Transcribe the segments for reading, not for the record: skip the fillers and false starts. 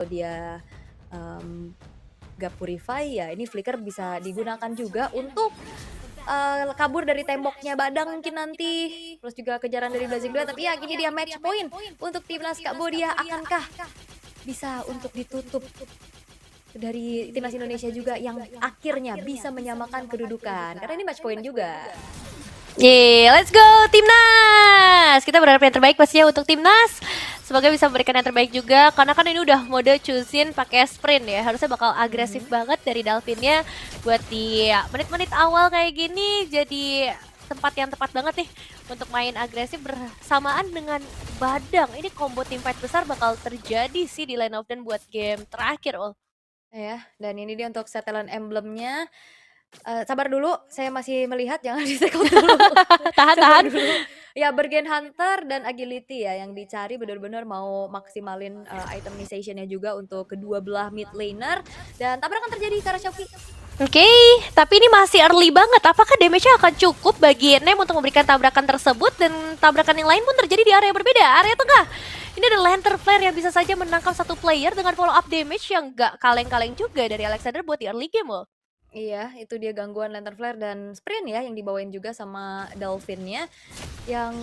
dia, mmm, gak purify ya ini flicker bisa digunakan juga untuk, kabur dari temboknya Badang mungkin nanti, terus juga kejaran dari Blazing 2 tapi ya gini dia match point untuk timnas Kambodia akankah bisa untuk ditutup dari timnas Indonesia juga yang akhirnya bisa menyamakan kedudukan karena ini match point juga. Yeay, let's go Timnas. Kita berharap yang terbaik pastinya untuk Timnas. Semoga bisa memberikan yang terbaik juga karena kan ini udah mode choosing pakai sprint ya. Harusnya bakal agresif banget dari Dalvinnya buat di menit-menit awal kayak gini jadi tempat yang tepat banget nih untuk main agresif bersamaan dengan Badang. Ini combo teamfight besar bakal terjadi sih di Line of Dawn buat game terakhir, Ul. Ya, dan ini dia untuk setelan emblemnya. Sabar dulu, saya masih melihat jangan di-take out dulu. Sabar Tahan-tahan. dulu. Ya, Bergen Hunter dan Agility ya yang dicari benar-benar mau maksimalin, itemization-nya juga untuk kedua belah mid laner dan tabrakan terjadi ke arah Shopee. Oke, tapi ini masih early banget. Apakah damage-nya akan cukup bagi Nem untuk memberikan tabrakan tersebut dan tabrakan yang lain pun terjadi di area berbeda, area tengah. Ini ada Lantern Flare yang bisa saja menangkap satu player dengan follow up damage yang gak kaleng-kaleng juga dari Alexander buat di early game loh. Iya, itu dia gangguan Lantern Flare dan Sprint ya yang dibawain juga sama Dolphin-nya yang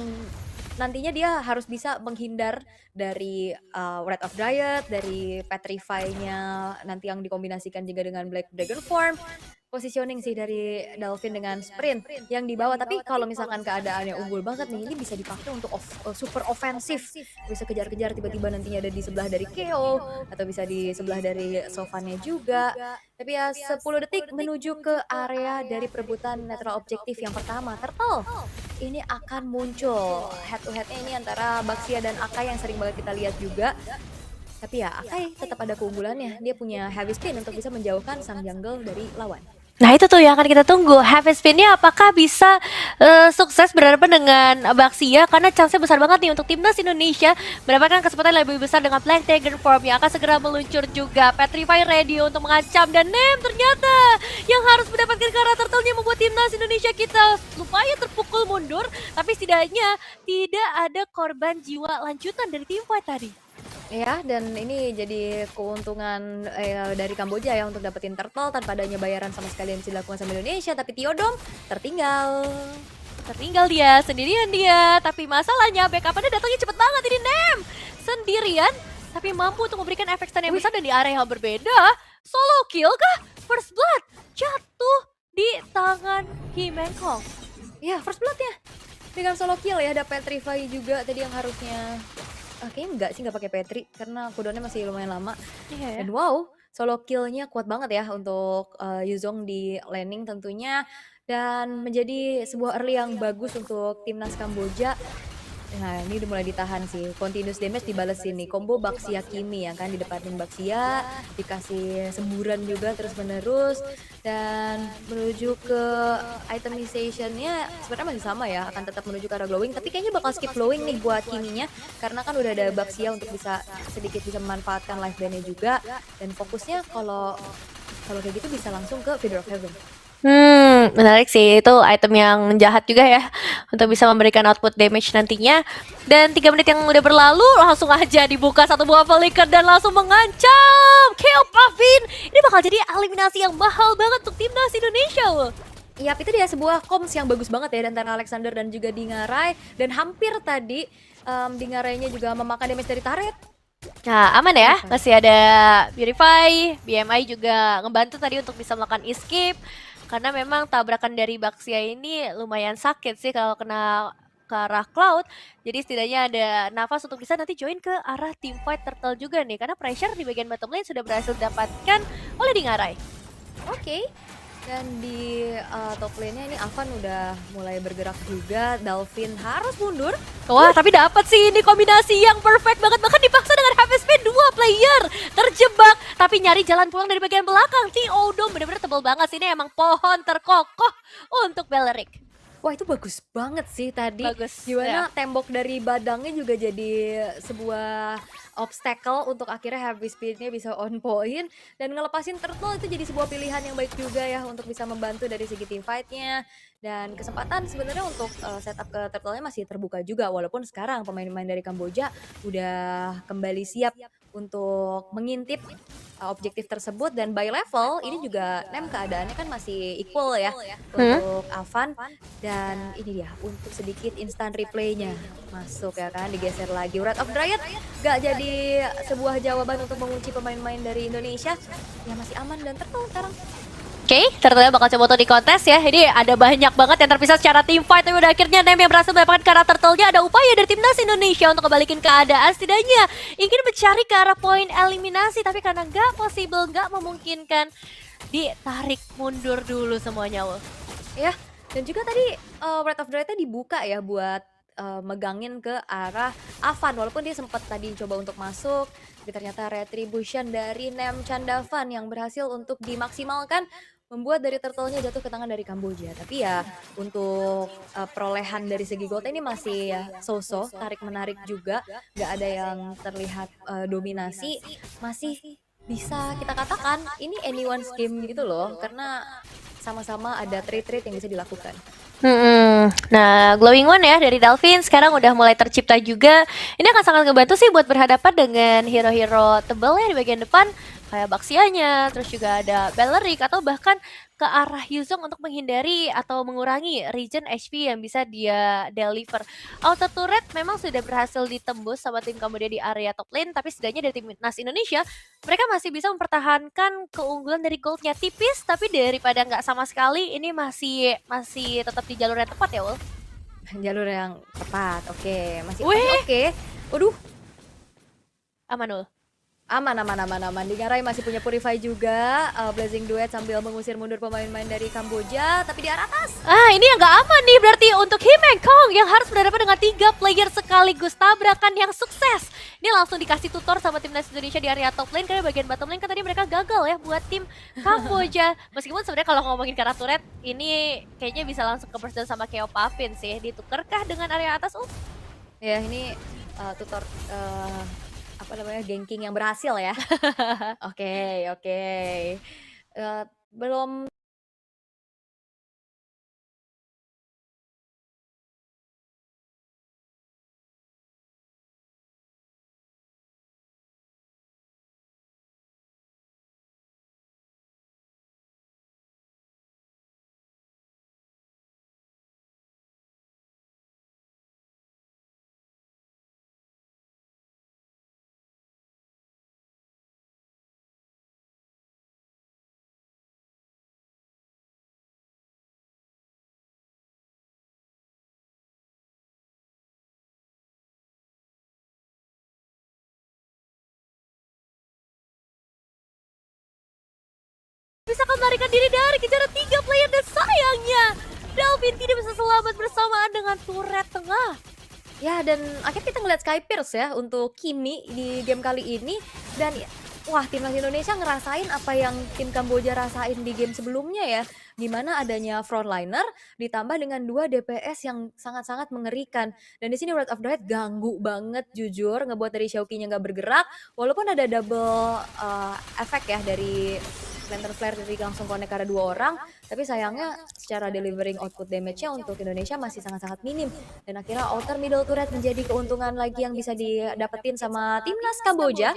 nantinya dia harus bisa menghindar dari, Wrath of Dryad, dari Petrify-nya nanti yang dikombinasikan juga dengan Black Dragon Form. Positioning sih dari Dolphin dengan Sprint yang dibawa, tapi kalau misalkan keadaannya unggul banget nih, ini bisa dipakai untuk super ofensif. Bisa kejar-kejar tiba-tiba nantinya ada di sebelah dari KO atau bisa di sebelah dari Sovannya juga. Tapi ya 10 detik menuju ke area dari perebutan netral objektif yang pertama, Turtle. Ini akan muncul head to head-nya ini antara Baxia dan Akai yang sering banget kita lihat juga. Tapi ya Akai tetap ada keunggulannya, dia punya heavy spin untuk bisa menjauhkan sang jungle dari lawan. Nah itu tuh yang akan kita tunggu. Heavy Spin-nya apakah bisa sukses berhadapan dengan Baxia karena chance-nya besar banget nih untuk timnas Indonesia mendapatkan kesempatan lebih besar dengan Black Dragon Form yang akan segera meluncur juga. Petrify ready untuk mengancam dan Nem ternyata yang harus mendapatkan karakter turtle-nya membuat timnas Indonesia kita lumayan terpukul mundur, tapi setidaknya tidak ada korban jiwa lanjutan dari tim fight tadi. Ya, dan ini jadi keuntungan dari Kamboja ya untuk dapetin turtle tanpa adanya bayaran sama sekali yang bisa dilakukan sama Indonesia, tapi Theodom tertinggal. Tertinggal dia, sendirian dia. Tapi masalahnya backup-nya datangnya cepet banget ini Nem. Sendirian, tapi mampu untuk memberikan efek stun yang besar dan di area yang berbeda. Solo kill kah? First Blood jatuh di tangan Himenkong. Ya, first blood ya. Dengan solo kill ya, ada Petrify juga tadi yang harusnya kayaknya enggak sih, enggak pakai Petri karena cooldown-nya masih lumayan lama. Iya ya. Dan wow, solo kill-nya kuat banget ya untuk Yuzong di laning tentunya dan menjadi sebuah early yang bagus untuk timnas Kamboja. Nah, ini udah mulai ditahan sih. Continuous damage dibalesin nih. Combo Baxia Kimi ya kan di depanin Baxia, dikasih semburan juga terus-menerus dan menuju ke itemization-nya sebenarnya masih sama ya, akan tetap menuju ke arah glowing, tapi kayaknya bakal skip glowing nih buat Kiminya karena kan udah ada Baxia untuk bisa sedikit bisa memanfaatkan life ban-nya juga dan fokusnya kalau kayak gitu bisa langsung ke Feeder of Heaven. Menarik sih. Itu item yang jahat juga ya untuk bisa memberikan output damage nantinya. Dan 3 menit yang udah berlalu langsung aja dibuka satu buah flicker dan langsung mengancam KO Pavin. Ini bakal jadi eliminasi yang mahal banget untuk timnas Indonesia loh. Yap, itu dia sebuah comms yang bagus banget ya antara Alexander dan juga Dingarai dan hampir tadi Dingarainya juga memakan damage dari turret. Nah, aman ya. Masih ada Purify, BMI juga ngebantu tadi untuk bisa melakukan escape. Karena memang tabrakan dari Baxia ini lumayan sakit sih kalau kena ke arah Cloud. Jadi setidaknya ada nafas untuk bisa nanti join ke arah teamfight Turtle juga nih. Karena pressure di bagian bottom lane sudah berhasil didapatkan oleh Dingarai. Oke. Dan di top lane-nya ini Avan udah mulai bergerak juga. Dolphin harus mundur. Wah, tapi dapat sih ini kombinasi yang perfect banget. Bahkan dipaksa dengan Heavy Spin 2 player terjebak. Tapi nyari jalan pulang dari bagian belakang. Theodom bener-bener tebel banget sih. Ini emang pohon terkokoh untuk Beleric. Wah, itu bagus banget sih tadi. Bagus, Gimana ya. tembok dari badangnya juga jadi sebuah obstacle untuk akhirnya heavy speed-nya bisa on point. Dan ngelepasin turtle itu jadi sebuah pilihan yang baik juga ya untuk bisa membantu dari segi team fight-nya. Dan kesempatan sebenarnya untuk setup ke turtle-nya masih terbuka juga. Walaupun sekarang pemain-pemain dari Kamboja udah kembali siap untuk mengintip objektif tersebut dan by level ini juga Nem keadaannya kan masih equal ya Hmm? untuk Avan dan ini dia untuk sedikit instant replaynya masuk ya kan digeser lagi Wrath of Dryad gak jadi sebuah jawaban untuk mengunci pemain-pemain dari Indonesia ya masih aman dan tertol sekarang. Oke, ternyata bakal coba untuk di kontes ya. Ini ada banyak banget yang terpisah secara team fight, tapi udah akhirnya Nem yang berhasil mendapatkan karakter turtle-nya. Ada upaya dari timnas Indonesia untuk kembalikan keadaan, setidaknya ingin mencari ke arah poin eliminasi, tapi karena nggak possible, nggak memungkinkan, ditarik mundur dulu semuanya, Wolf. Ya, dan juga tadi Wrath of Dryad-nya dibuka ya buat megangin ke arah Avan walaupun dia sempat tadi coba untuk masuk, tapi ternyata retribution dari Nem Chandavan yang berhasil untuk dimaksimalkan membuat dari turtle-nya jatuh ke tangan dari Kamboja. Tapi ya untuk perolehan dari segi gold ini masih ya so-so, tarik-menarik juga, nggak ada yang terlihat dominasi, masih bisa kita katakan ini anyone's game gitu loh, karena sama-sama ada trade-trade yang bisa dilakukan. Nah, Glowing One ya dari Dalvin sekarang udah mulai tercipta juga. Ini akan sangat ngebantu sih buat berhadapan dengan hero-hero tebel ya di bagian depan. Kayak Baxianya, terus juga ada Belleric atau bahkan ke arah Yuzong untuk menghindari atau mengurangi regen HP yang bisa dia deliver. Auto turret memang sudah berhasil ditembus sama tim Kamboja di area top lane, tapi setidaknya dari timnas Indonesia mereka masih bisa mempertahankan keunggulan dari goldnya tipis, tapi daripada nggak sama sekali, ini masih masih tetap di jalur yang tepat ya, Ul. Jalur yang tepat, oke, masih masih Wih, oke. Waduh, aman, Ul. aman aman aman aman. Digarai masih punya Purify juga, Blazing Duet sambil mengusir mundur pemain-pemain dari Kamboja, tapi di arah atas. Ah, ini yang nggak aman nih berarti untuk Him and Kong yang harus berhadapan dengan 3 player sekaligus, tabrakan yang sukses. Ini langsung dikasih tutor sama timnas Indonesia di area top lane, karena bagian bottom lane kan tadi mereka gagal ya buat tim Kamboja. Meskipun sebenarnya kalau ngomongin ke arah turret, ini kayaknya bisa langsung ke burst down sama Keo Pavin sih. Ditukerkah dengan area atas? Ya ini tutor apa namanya ganking yang berhasil ya. Oke oke. Belum Bisa melarikan diri dari kejaran 3 player dan sayangnya Dalvin tidak bisa selamat bersamaan dengan turret tengah. ya dan akhirnya kita ngeliat Sky Pierce ya untuk Kimi di game kali ini dan wah timnas Indonesia ngerasain apa yang tim Kamboja rasain di game sebelumnya ya. Dimana adanya frontliner ditambah dengan 2 DPS yang sangat-sangat mengerikan. Dan di sini Wrath of Dryad ganggu banget jujur ngebuat dari Xiaoqinya nggak bergerak walaupun ada double efek ya dari Lantern Flare dari langsung connect karena 2 orang, tapi sayangnya secara delivering output damage-nya untuk Indonesia masih sangat-sangat minim. Dan akhirnya outer middle turret menjadi keuntungan lagi yang bisa didapetin sama timnas Kamboja.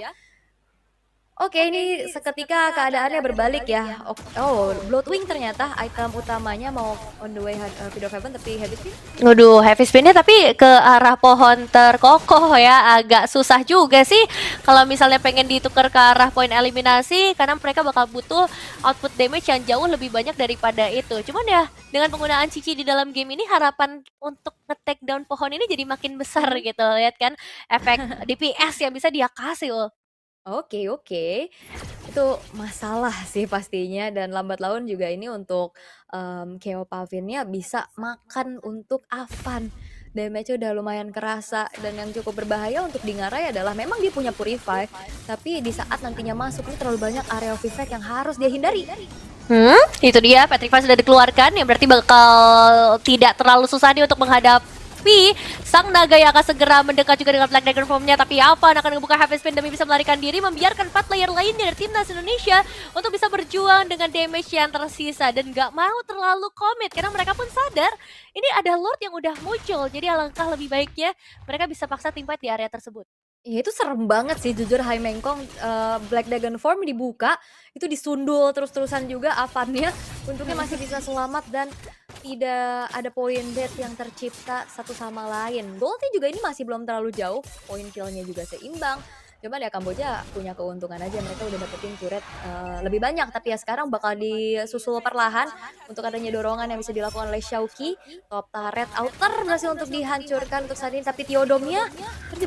Oke, ini seketika keadaannya berbalik ya. Oh, Bloodwing ternyata item utamanya mau on the way Video of Heaven tapi Heavy Spin. Waduh, heavy spinnya tapi ke arah pohon terkokoh ya, agak susah juga sih kalau misalnya pengen ditukar ke arah poin eliminasi, karena mereka bakal butuh output damage yang jauh lebih banyak daripada itu. Cuman ya, dengan penggunaan Cici di dalam game ini, harapan untuk nge-take down pohon ini jadi makin besar gitu, lihat kan efek DPS yang bisa dia kasih loh. Oke oke. Itu masalah sih pastinya dan lambat laun juga ini untuk, Keo Pavinnya bisa makan untuk Avan. Damage-nya udah lumayan kerasa dan yang cukup berbahaya untuk di Ngarai adalah memang dia punya Purify, tapi di saat nantinya masuk ini terlalu banyak area of effect yang harus dia hindari. Itu dia Petrify sudah dikeluarkan, yang berarti bakal tidak terlalu susah nih untuk menghadapi sang naga yang akan segera mendekat juga dengan Black Dragon Form-nya. Tapi Alphan akan membuka Heavy Spin demi bisa melarikan diri, membiarkan 4 player lainnya dari timnas Indonesia untuk bisa berjuang dengan damage yang tersisa dan gak mau terlalu commit karena mereka pun sadar ini ada Lord yang udah muncul. Jadi alangkah lebih baiknya mereka bisa paksa teamfight di area tersebut. Iya itu serem banget sih jujur Hai Mengkong, Black Dragon Form dibuka, itu disundul terus-terusan juga Avannya, untungnya masih bisa selamat dan tidak ada poin death yang tercipta satu sama lain. Gold-nya juga ini masih belum terlalu jauh, poin kill-nya juga seimbang. Cuman ya Kamboja punya keuntungan aja, mereka udah dapetin turret, lebih banyak. Tapi ya sekarang bakal disusul perlahan untuk adanya dorongan yang bisa dilakukan oleh Xiaoqi. Top turret outer berhasil untuk dihancurkan untuk saat ini, tapi Theodomnya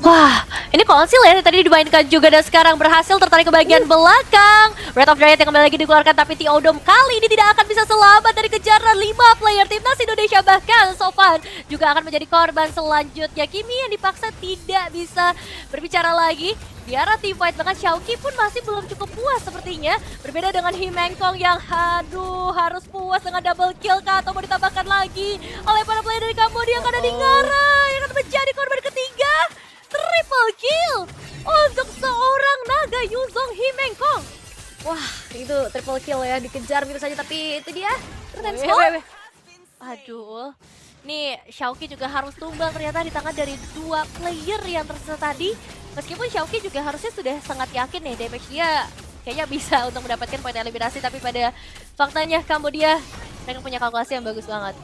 Wah, ini konsil ya tadi dimainkan juga dan sekarang berhasil tertarik ke bagian belakang. Red of Giant yang kembali lagi dikeluarkan tapi Theodom kali ini tidak akan bisa selamat dari kejaran 5 player timnas Indonesia, bahkan Sofan juga akan menjadi korban selanjutnya. Kimi yang dipaksa tidak bisa berbicara lagi. Biara team fight, bahkan Xiaoqi pun masih belum cukup puas sepertinya. Berbeda dengan Hi Mengkong yang aduh harus puas dengan double kill kah atau mau ditambahkan lagi oleh para player dari Kambodia karena di Ngarai yang akan menjadi korban ketiga. Triple kill untuk seorang naga Yuzong Hi Mengkong. Wah, itu triple kill ya, dikejar begitu saja tapi itu dia. Aduh. Nih, Xiaoqi juga harus tumbang ternyata di tangan dari 2 player yang tersisa tadi. Meskipun Xiaoqi juga harusnya sudah sangat yakin nih damage dia kayaknya bisa untuk mendapatkan poin eliminasi, tapi pada faktanya Kambodia mereka punya kalkulasi yang bagus banget.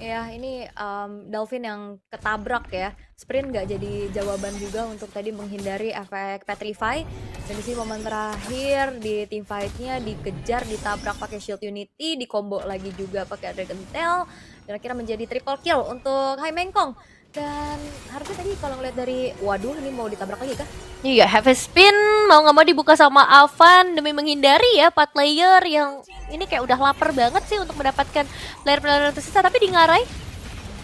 Ya, ini Dolphin yang ketabrak ya. Sprint nggak jadi jawaban juga untuk tadi menghindari efek Petrify. Dan di sini momen terakhir di team fight-nya dikejar, ditabrak pakai Shield Unity, dikombo lagi juga pakai Dragon Tail. Dan akhirnya menjadi triple kill untuk Hai Mengkong. Dan harusnya tadi kalau ngeliat dari, waduh ini mau ditabrak lagi kah? Iya, have a spin mau nggak mau dibuka sama Avan demi menghindari ya 4 player yang ini kayak udah lapar banget sih untuk mendapatkan player-player yang tersisa. Tapi di Ngarai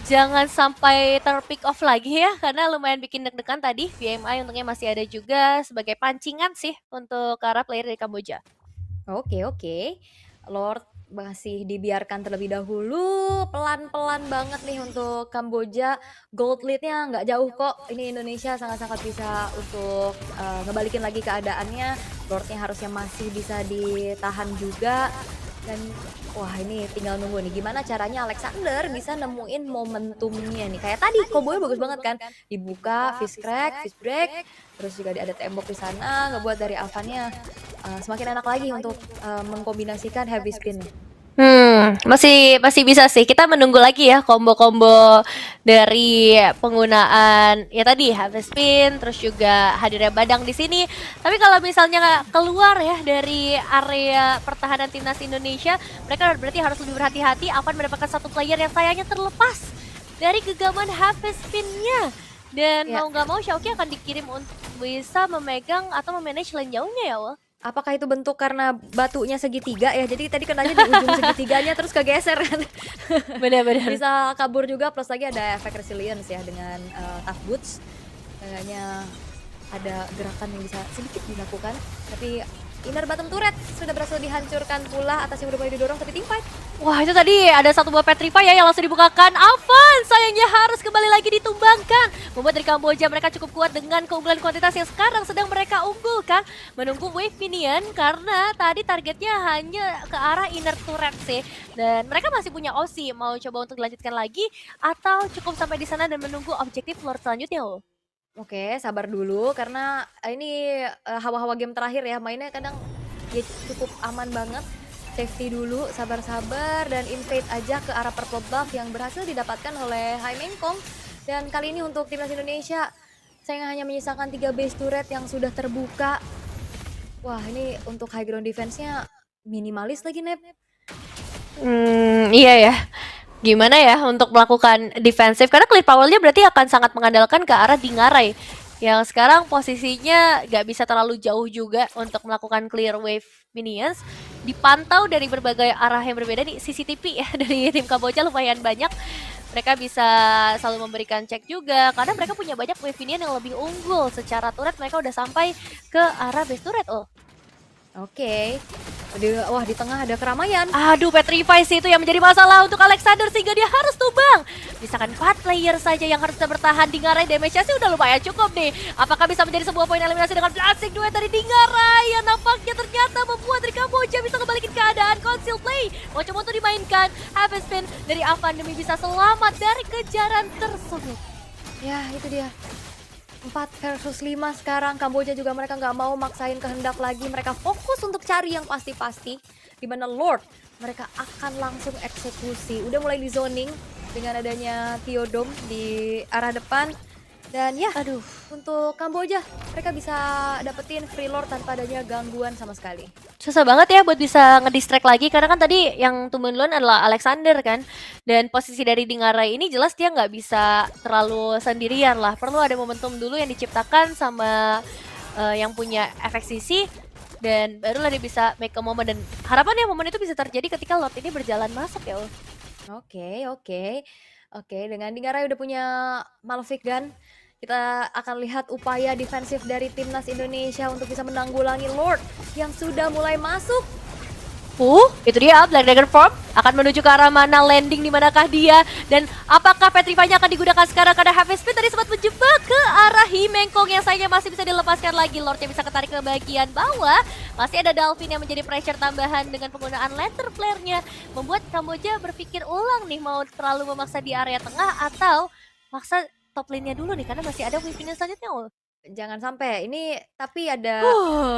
jangan sampai terpick off lagi ya, karena lumayan bikin deg-degan tadi. VMI untungnya masih ada juga sebagai pancingan sih untuk para player dari Kamboja. Oke, oke. Lord masih dibiarkan terlebih dahulu, pelan-pelan banget nih untuk Kamboja. Gold lead-nya nggak jauh kok. Ini Indonesia sangat-sangat bisa untuk ngebalikin lagi keadaannya. Lord-nya harusnya masih bisa ditahan juga. Dan wah ini tinggal nunggu nih gimana caranya Alexander bisa nemuin momentumnya nih. Kayak tadi kombonya bagus banget kan. Dibuka, fist crack, fist break. Terus juga ada tembok di sana, ngebuat dari Avannya semakin enak lagi untuk mengkombinasikan heavy spin. Masih bisa sih. Kita menunggu lagi ya combo-combo dari penggunaan ya tadi have spin, terus juga hadirnya Badang di sini. Tapi kalau misalnya nggak keluar ya dari area pertahanan timnas Indonesia, mereka berarti harus lebih berhati-hati akan mendapatkan satu player yang sayangnya terlepas dari genggaman have spin-nya. Dan Ya. mau nggak mau Xiaoqi akan dikirim untuk bisa memegang atau memanage lane jauhnya ya, Wal. Apakah itu bentuk karena batunya segitiga ya? Jadi tadi kenanya di ujung segitiganya terus kegeser kan. Benar-benar. Bisa kabur juga plus lagi ada efek resilience ya dengan tough boots. Kayaknya ada gerakan yang bisa sedikit dilakukan. Tapi inner bottom turret sudah berhasil dihancurkan pula atas yang udah mulai didorong tapi team fight. Wah, itu tadi ada satu buah Petrify ya yang langsung dibukakan. Avan sayangnya harus kembali lagi ditumbangkan. Membuat dari Kamboja mereka cukup kuat dengan keunggulan kuantitas yang sekarang sedang mereka unggulkan. Menunggu wave minion karena tadi targetnya hanya ke arah inner turret sih. Dan mereka masih punya opsi mau coba untuk dilanjutkan lagi atau cukup sampai di sana dan menunggu objektif Lord selanjutnya loh. Oke, sabar dulu karena ini hawa-hawa game terakhir ya, mainnya kadang ya cukup aman banget. Safety dulu, sabar-sabar dan invade aja ke arah purple buff yang berhasil didapatkan oleh Hai Mengkong. Dan kali ini untuk timnas Indonesia, saya hanya menyisakan 3 base turret yang sudah terbuka. Wah, ini untuk high ground defense-nya minimalis lagi, Nep. Iya ya. Gimana ya untuk melakukan defensif karena clear powernya berarti akan sangat mengandalkan ke arah Dingarai yang sekarang posisinya gak bisa terlalu jauh juga untuk melakukan clear wave minions, dipantau dari berbagai arah yang berbeda nih. CCTV ya dari tim Kamboja lumayan banyak, mereka bisa selalu memberikan cek juga karena mereka punya banyak wave minion yang lebih unggul. Secara turret mereka udah sampai ke arah base turret. Oke. Wah, di tengah ada keramaian. Aduh, Petrify sih itu yang menjadi masalah untuk Alexander sehingga dia harus tumbang. Misalkan 4 player saja yang harus bisa bertahan. Dingarai damage-nya sih udah lumayan cukup nih. Apakah bisa menjadi sebuah poin eliminasi dengan blasting duet dari Dingarai yang nampaknya ternyata membuat dari Kamboja bisa kembalikan keadaan. Conceal play mau coba untuk dimainkan. Have a spin dari Avan demi bisa selamat dari kejaran tersebut. Ya, itu dia. 4 versus 5 sekarang. Kamboja juga mereka nggak mau maksain kehendak lagi. Mereka fokus untuk cari yang pasti-pasti. Di mana Lord mereka akan langsung eksekusi. Udah mulai di zoning dengan adanya Theodom di arah depan. Dan ya, Aduh, untuk Kamboja mereka bisa dapetin free Lord tanpa adanya gangguan sama sekali. susah banget ya buat bisa ngedistract lagi karena kan tadi yang tumben duluan adalah Alexander kan. Dan posisi dari Dingarai ini jelas dia nggak bisa terlalu sendirian lah. Perlu ada momentum dulu yang diciptakan sama yang punya efek sisi dan barulah dia bisa make a moment dan harapannya momen itu bisa terjadi ketika Lord ini berjalan masuk ya. Oke, oke. Oke, dengan Dingarai udah punya Malefic Gun, kita akan lihat upaya defensif dari timnas Indonesia untuk bisa menanggulangi Lord yang sudah mulai masuk. Itu dia Black Dagger Form akan menuju ke arah mana, landing di manakah dia, dan apakah Petrify-nya akan digunakan sekarang karena Heavy Speed tadi sempat menjebak ke arah Himengkong yang sayangnya masih bisa dilepaskan lagi. Lordnya bisa ketarik ke bagian bawah, masih ada Dolphin yang menjadi pressure tambahan dengan penggunaan Lantern Flare-nya, membuat Kamboja berpikir ulang nih mau terlalu memaksa di area tengah atau maksa top lane-nya dulu nih karena masih ada weapon selanjutnya. Jangan sampai ini, tapi ada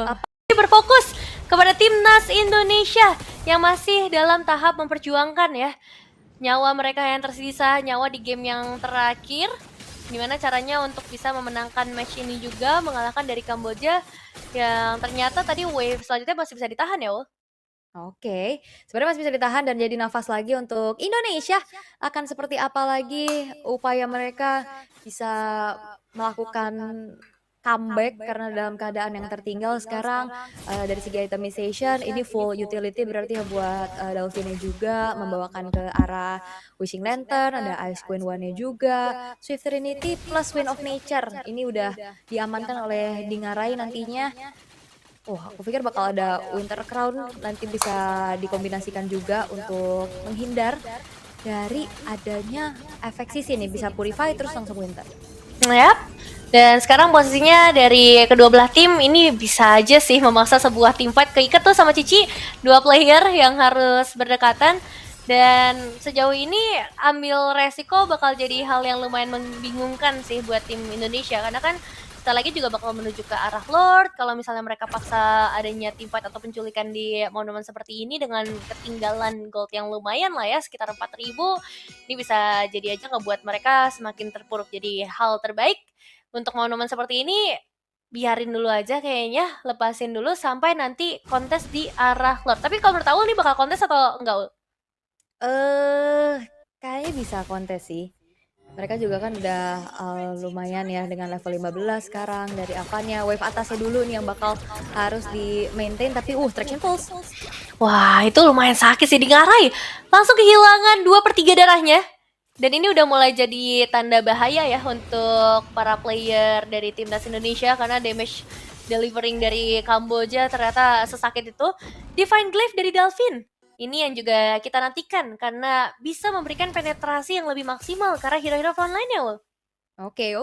apa? Berfokus kepada timnas Indonesia yang masih dalam tahap memperjuangkan ya nyawa mereka yang tersisa, nyawa di game yang terakhir. Gimana caranya untuk bisa memenangkan match ini juga, mengalahkan dari Kamboja yang ternyata tadi wave selanjutnya masih bisa ditahan ya, Ul. Oke, sebenarnya masih bisa ditahan dan jadi nafas lagi untuk Indonesia. Akan seperti apa lagi upaya mereka bisa melakukan comeback karena dalam keadaan yang tertinggal sekarang. Dari segi itemization ini full utility berarti ya buat Dolphin-nya juga membawakan ke arah Wishing Lantern, ada Ice Queen One-nya juga, Swift Trinity plus Wind of Nature. Ini udah diamankan oleh Dingarai nantinya. Aku pikir bakal ada Winter Crown nanti bisa dikombinasikan juga untuk menghindar dari adanya efek sisi nih, bisa Purify terus langsung Winter. Yap. Dan sekarang posisinya dari kedua belah tim ini bisa aja sih memaksa sebuah team fight keikat tuh sama Cici, dua player yang harus berdekatan. Dan sejauh ini ambil resiko bakal jadi hal yang lumayan membingungkan sih buat tim Indonesia karena kan kita lagi juga bakal menuju ke arah Lord. Kalau misalnya mereka paksa adanya team fight atau penculikan di monumen seperti ini dengan ketinggalan gold yang lumayan lah ya, sekitar 4.000, ini bisa jadi aja ngebuat mereka semakin terpuruk. Jadi hal terbaik untuk monumen seperti ini biarin dulu aja kayaknya, lepasin dulu sampai nanti kontes di arah Lord. Tapi kalau menurut Aul nih bakal kontes atau enggak, Ul? Kayaknya bisa kontes sih. Mereka juga kan udah lumayan ya dengan level 15 sekarang. Dari apanya, wave atasnya dulu nih yang bakal harus di maintain. Tapi Traction Pulse. Wah, itu lumayan sakit sih Dingarai. Langsung kehilangan 2/3 darahnya. Dan ini udah mulai jadi tanda bahaya ya untuk para player dari timnas Indonesia karena damage delivering dari Kamboja ternyata sesakit itu. Divine Glaive dari Dolphin. Ini yang juga kita nantikan karena bisa memberikan penetrasi yang lebih maksimal karena hero-hero frontline-nya, Ul. Oke.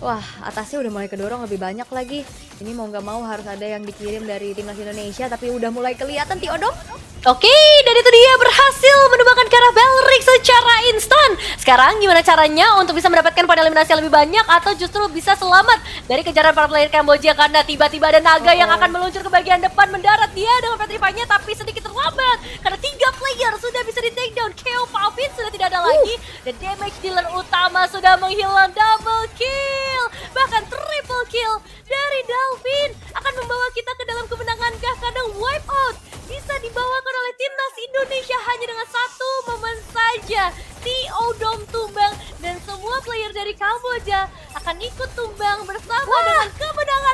Wah, atasnya udah mulai kedorong lebih banyak lagi. Ini mau nggak mau harus ada yang dikirim dari timnas Indonesia, tapi udah mulai kelihatan Theodom. Oke, dan itu dia berhasil menumbangkan ke arah Belric secara instan. Sekarang gimana caranya untuk bisa mendapatkan poin eliminasi yang lebih banyak atau justru bisa selamat dari kejaran para player Kamboja karena tiba-tiba ada naga yang akan meluncur ke bagian depan mendarat dia dengan Petrify-nya tapi sedikit terlambat karena 3 player sudah bisa di take down. KO Pavin sudah tidak ada lagi dan damage dealer utama sudah menghilang. Double kill, bahkan triple kill dari Dolphin akan membawa kita ke dalam kemenangan kah karena wipe out bisa dibawakan oleh timnas Indonesia hanya dengan satu momen saja. Theodom tumbang dan semua player dari Kamboja akan ikut tumbang bersama dengan kemenangan